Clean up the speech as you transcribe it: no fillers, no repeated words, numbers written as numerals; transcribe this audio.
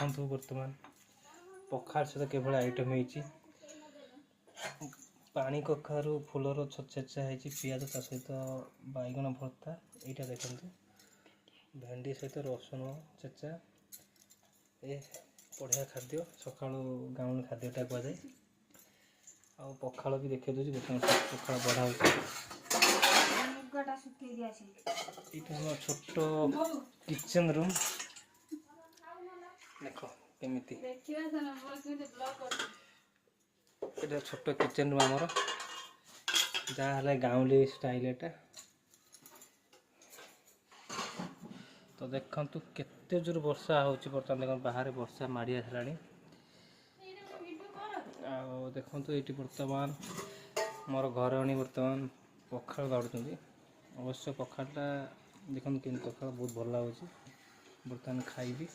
देखु बर्तमान पखाड़ सहित केवल आइटम होती पानी कखारू फूलर छेचा है पियाज ता सहित बैगन भर्ता यहाँ देखते भेंडी सहित रसुण छेचा ए बढ़िया खाद्य सका गाँव खाद्यटा कहुए आ पखाड़ भी देखा दूसरी पखाड़ बढ़ा यहाँ छोट किचन रूम देख केमिति ये छोट किचन रूम आमर जहाँ गाँवली स्टाइल एटा तो देखु केते जोर वर्षा होची बर्तमान देख बाहर वर्षा माड़ी आसलानी देखु ये बर्तमान मोर घर आनी बर्तमान पखाड़ गाड़ुंट अवश्य पखाड़टा देखते कि पखाड़ बहुत भल लगुच बर्तमान खाइबी।